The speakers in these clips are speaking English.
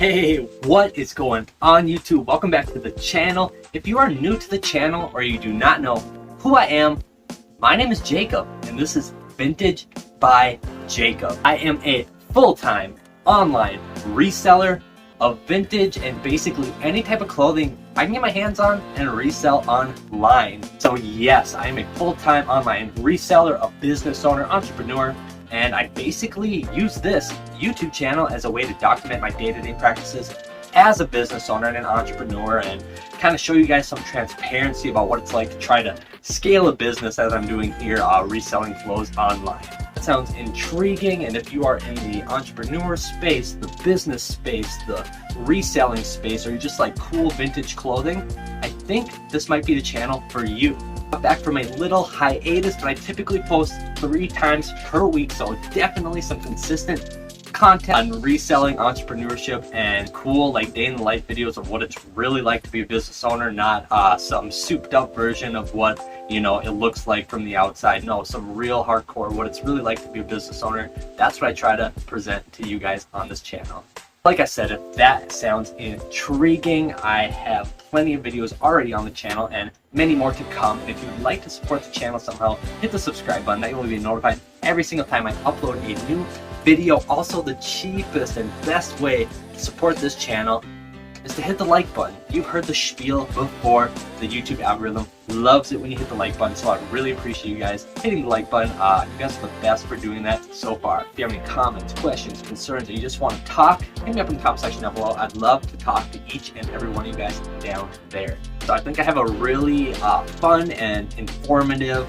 Hey, what is going on YouTube? Welcome back to the channel. If you are new to the channel or you do not know who I am, my name is Jacob and this is Vintage by Jacob. I am a full-time online reseller of vintage and basically any type of clothing I can get my hands on and resell online. So yes, I am a full-time online reseller, a business owner, entrepreneur, and I basically use this YouTube channel as a way to document my day-to-day practices as a business owner and an entrepreneur, and kind of show you guys some transparency about what it's like to try to scale a business as I'm doing here, reselling clothes online. That sounds intriguing, and if you are in the entrepreneur space, the business space, the reselling space, or you just like cool vintage clothing, I think this might be the channel for you. Back from a little hiatus, but I typically post 3 times per week, so definitely some consistent content on reselling, entrepreneurship, and cool like day in the life videos of what it's really like to be a business owner, not some souped up version of what it looks like from the outside. No, some real hardcore what it's really like to be a business owner. That's what I try to present to you guys on this channel. Like I said, if that sounds intriguing, I have plenty of videos already on the channel and many more to come. And if you'd like to support the channel somehow, hit the subscribe button. That way you'll be notified every single time I upload a new video. Also, the cheapest and best way to support this channel is to hit the like button. You've heard the spiel before. The YouTube algorithm loves it when you hit the like button, so I really appreciate you guys hitting the like button. You guys are the best for doing that so far. If you have any comments, questions, concerns, or you just want to talk, hit me up in the comment section down below. I'd love to talk to each and every one of you guys down there. So I think I have a really fun and informative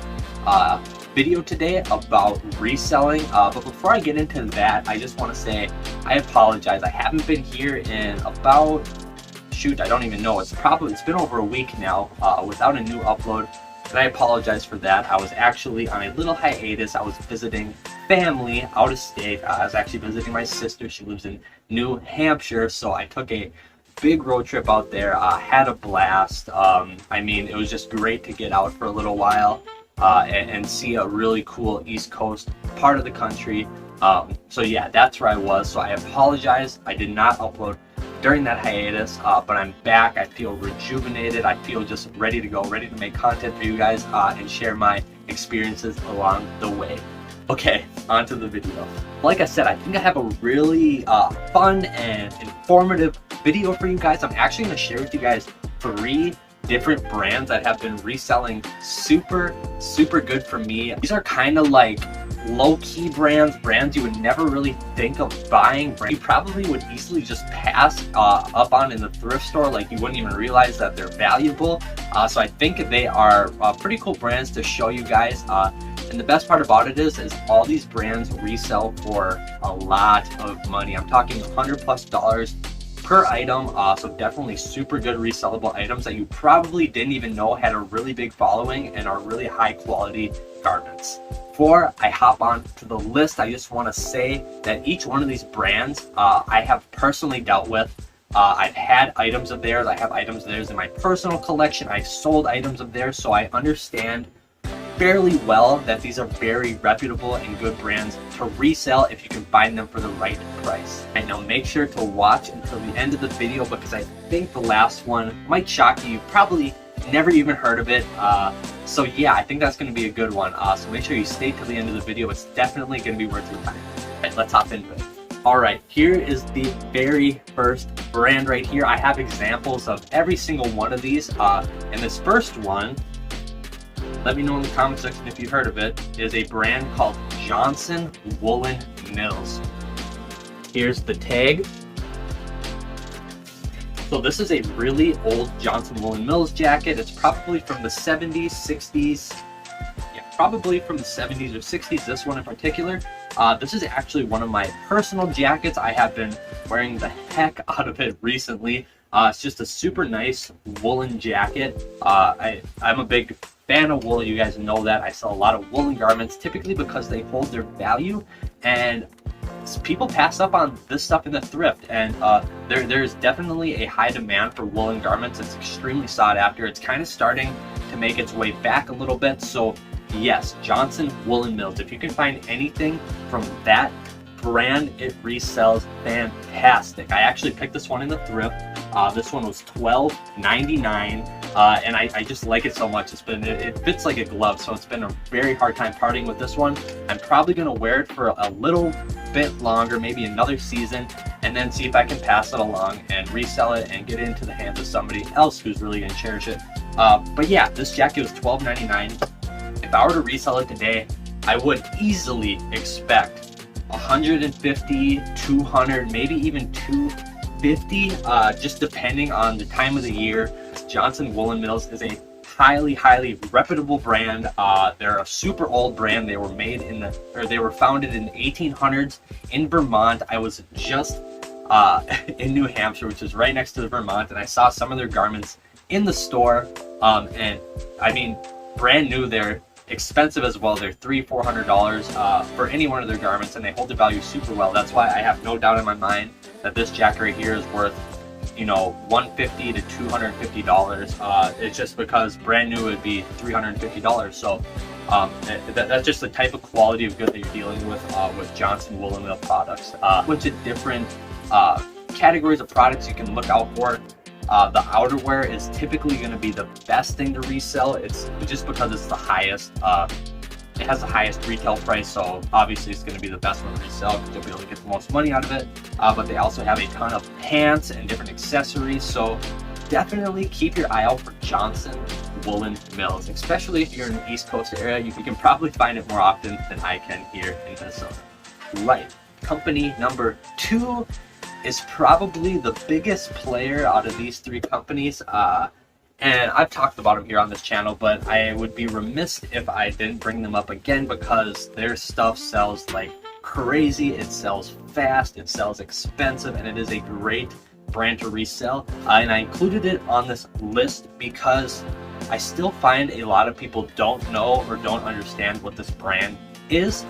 video today about reselling, but before I get into that, I just want to say I apologize. I haven't been here in about, shoot, I don't even know, it's been over a week now without a new upload, and I apologize for that. I was actually on a little hiatus. I was visiting family out of state. I was actually visiting my sister. She lives in New Hampshire, so I took a big road trip out there, had a blast. I mean, it was just great to get out for a little while and see a really cool East Coast part of the country. So yeah, that's where I was. So I apologize. I did not upload during that hiatus, but I'm back. I feel rejuvenated. I feel just ready to go, ready to make content for you guys and share my experiences along the way. Okay, on to the video. Like I said, I think I have a really fun and informative video for you guys. I'm actually going to share with you guys 3 different brands that have been reselling super good for me. These are kind of like low-key brands you would never really think of buying. You probably would easily just pass up on in the thrift store, like you wouldn't even realize that they're valuable. So I think they are pretty cool brands to show you guys. And the best part about it is all these brands resell for a lot of money. I'm talking $100+ per item, so definitely super good resellable items that you probably didn't even know had a really big following and are really high quality garments. Before I hop on to the list, I just want to say that each one of these brands I have personally dealt with. I've had items of theirs, I have items of theirs in my personal collection, I've sold items of theirs, so I understand fairly well that these are very reputable and good brands to resell if you can find them for the right price. And now make sure to watch until the end of the video, because I think the last one might shock you. You've probably never even heard of it. So yeah, I think that's going to be a good one. So make sure you stay till the end of the video. It's definitely going to be worth your time. All right, let's hop into it. All right, here is the very first brand right here. I have examples of every single one of these. And this first one, let me know in the comment section if you've heard of it, is a brand called Johnson Woolen Mills. Here's the tag. So this is a really old Johnson Woolen Mills jacket. It's probably from the 70s, 60s. Yeah, probably from the 70s or 60s, this one in particular. This is actually one of my personal jackets. I have been wearing the heck out of it recently. It's just a super nice woolen jacket. I'm a big fan of wool. You guys know that. I sell a lot of woolen garments, typically because they hold their value, and people pass up on this stuff in the thrift, and there's definitely a high demand for woolen garments. It's extremely sought after. It's kind of starting to make its way back a little bit. So yes, Johnson Woolen Mills, if you can find anything from that brand, it resells fantastic. I actually picked this one in the thrift. This one was $12.99, and I just like it so much. It fits like a glove, so it's been a very hard time parting with this one. I'm probably gonna wear it for a little bit longer, maybe another season, and then see if I can pass it along and resell it and get it into the hands of somebody else who's really gonna cherish it. But yeah, this jacket was $12.99. If I were to resell it today, I would easily expect 150, 200, maybe even 250, just depending on the time of the year. Johnson Woolen Mills is a highly reputable brand. They're a super old brand. They were founded in the 1800s in Vermont. I was just in New Hampshire, which is right next to Vermont, and I saw some of their garments in the store, and I mean, brand new. They're expensive as well. They're $300-400 for any one of their garments, and they hold their value super well. That's why I have no doubt in my mind that this jacket right here is worth, you know, $150 to $250. It's just because brand new would be $350. So that's just the type of quality of good that you're dealing with Johnson Woolen Mill products. A bunch of different categories of products you can look out for. The outerwear is typically going to be the best thing to resell. It's just because it's the highest. It has the highest retail price, so obviously it's going to be the best one to resell because you'll be able to get the most money out of it. But they also have a ton of pants and different accessories, so definitely keep your eye out for Johnson Woolen Mills, especially if you're in the East Coast area. You can probably find it more often than I can here in Minnesota. Right, company number 2 is probably the biggest player out of these 3 companies, and I've talked about them here on this channel, but I would be remiss if I didn't bring them up again because their stuff sells like crazy. It sells fast, it sells expensive, and it is a great brand to resell. And I included it on this list because I still find a lot of people don't know or don't understand what this brand is.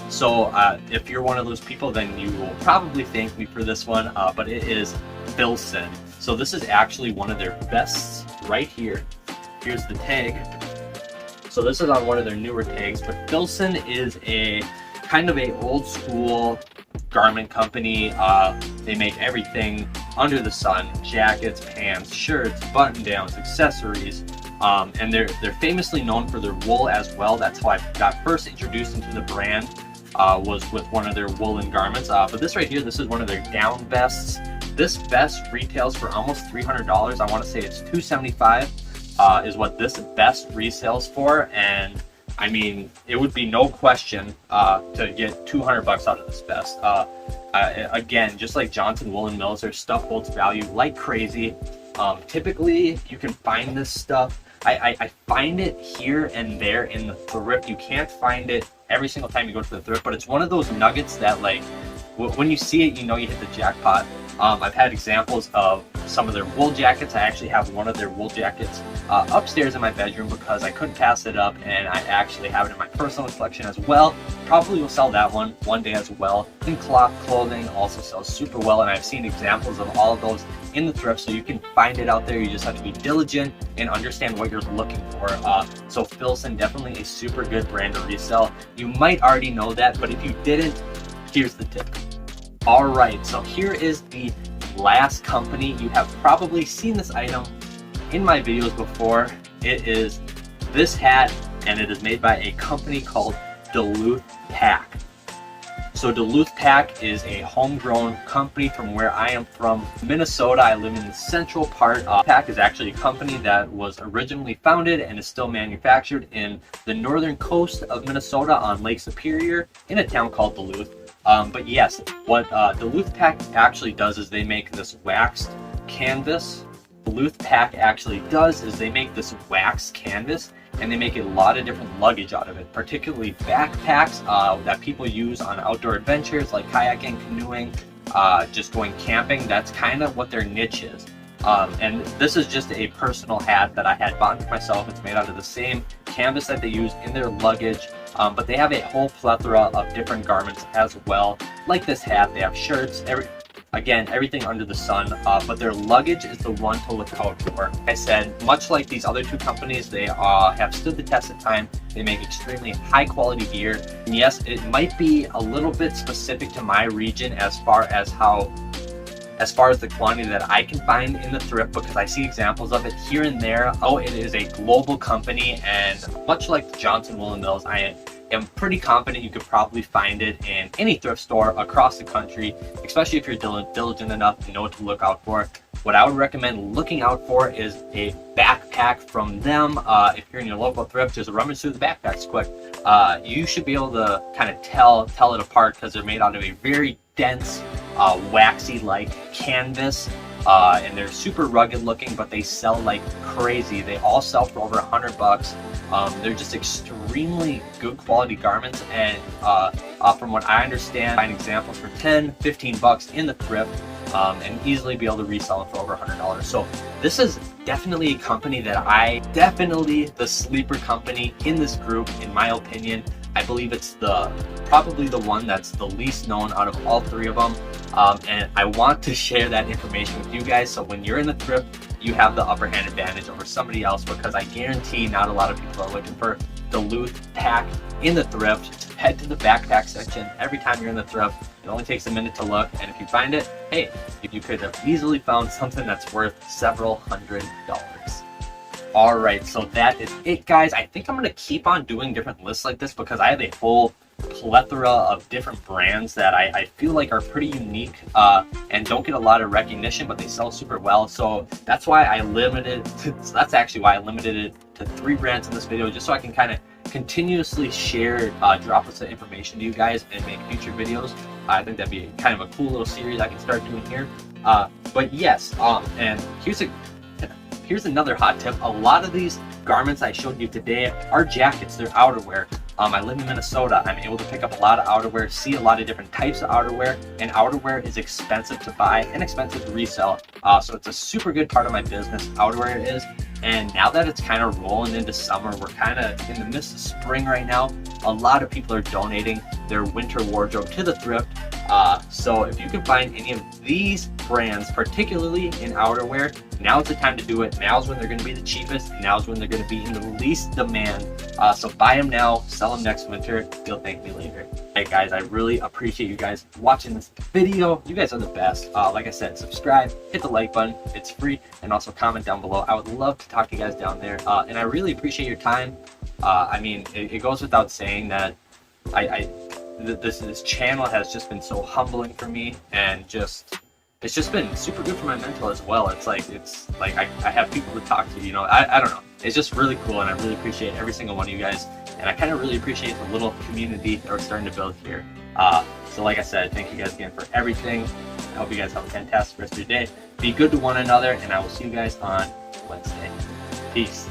So if you're one of those people, then you will probably thank me for this one, but it is Filson. So this is actually one of their vests right here. Here's the tag. So this is on one of their newer tags, but Filson is a kind of a old school garment company. They make everything under the sun: jackets, pants, shirts, button downs, accessories. And they're famously known for their wool as well. That's how I got first introduced into the brand, was with one of their woolen garments. But this right here, this is one of their down vests. This vest retails for almost $300. I want to say it's $275 is what this vest resales for. And I mean, it would be no question to get $200 out of this vest. Again, just like Johnson Woolen Mills, their stuff holds value like crazy. Typically, you can find this stuff. I find it here and there in the thrift. You can't find it every single time you go to the thrift, but it's one of those nuggets that, like, when you see it, you know you hit the jackpot. I've had examples of some of their wool jackets. I actually have one of their wool jackets upstairs in my bedroom because I couldn't pass it up, and I actually have it in my personal collection as well. Probably will sell that one day as well. And cloth clothing also sells super well, and I've seen examples of all of those in the thrift, so you can find it out there. You just have to be diligent and understand what you're looking for. So Filson, definitely a super good brand to resell. You might already know that, but if you didn't, here's the tip. All right, so here is the last company. You have probably seen this item in my videos before. It is this hat, and it is made by a company called Duluth Pack. So Duluth Pack is a homegrown company from where I am from, Minnesota. I live in the central part. Pack is actually a company that was originally founded and is still manufactured in the northern coast of Minnesota on Lake Superior in a town called Duluth. But yes, what Duluth Pack actually does is they make this waxed canvas. Duluth Pack actually does is they make this waxed canvas, and they make a lot of different luggage out of it, particularly backpacks that people use on outdoor adventures like kayaking, canoeing, just going camping. That's kind of what their niche is. And this is just a personal hat that I had bought for myself. It's made out of the same canvas that they use in their luggage, but they have a whole plethora of different garments as well. Like this hat, they have shirts, Again, everything under the sun, but their luggage is the one to look out for. Like I said, much like these other two companies, they have stood the test of time. They make extremely high quality gear. And yes, it might be a little bit specific to my region as far as the quantity that I can find in the thrift, because I see examples of it here and there. Oh, it is a global company, and much like the Johnson Woolen Mills, I am pretty confident you could probably find it in any thrift store across the country, especially if you're diligent enough to know what to look out for. What I would recommend looking out for is a backpack from them. If you're in your local thrift, just rummage through the backpacks quick. You should be able to kind of tell it apart, because they're made out of a very dense, waxy-like canvas. And they're super rugged looking, but they sell like crazy. They all sell for over $100. They're just extremely good quality garments, and from what I understand, find examples for 10, 15 bucks in the thrift, and easily be able to resell them for over $100. So this is definitely a company that definitely the sleeper company in this group, in my opinion. I believe it's probably the one that's the least known out of all three of them. And I want to share that information with you guys, so when you're in the thrift, you have the upper hand advantage over somebody else, because I guarantee not a lot of people are looking for Duluth Pack in the thrift. Head to the backpack section every time you're in the thrift. It only takes a minute to look, and if you find it, hey, you could have easily found something that's worth several $100s. Alright, so that is it, guys. I think I'm going to keep on doing different lists like this, because I have a whole plethora of different brands that I feel like are pretty unique and don't get a lot of recognition, but they sell super well. So that's why I limited it to 3 brands in this video, just so I can kind of continuously share droplets of information to you guys and make future videos. I think that'd be kind of a cool little series I can start doing here. But yes, and here's another hot tip. A lot of these garments I showed you today are jackets. They're outerwear. I live in Minnesota. I'm able to pick up a lot of outerwear, see a lot of different types of outerwear, and outerwear is expensive to buy and expensive to resell. So it's a super good part of my business, outerwear is. And now that it's kind of rolling into summer, we're kind of in the midst of spring right now. A lot of people are donating their winter wardrobe to the thrift. So if you can find any of these brands, particularly in outerwear, now's the time to do it. Now's when they're going to be the cheapest. Now's when they're going to be in the least demand. So buy them now, sell them next winter. You'll thank me later. Hey guys, I really appreciate you guys watching this video. You guys are the best. Like I said, subscribe, hit the like button. It's free, and also comment down below. I would love to talk to you guys down there. And I really appreciate your time. I mean, it goes without saying that this channel has just been so humbling for me, and it's just been super good for my mental as well. It's like I have people to talk to, you know. I don't know. It's just really cool, and I really appreciate every single one of you guys, and I kind of really appreciate the little community that we're starting to build here. So like I said, thank you guys again for everything. I hope you guys have a fantastic rest of your day. Be good to one another, and I will see you guys on Wednesday. Peace.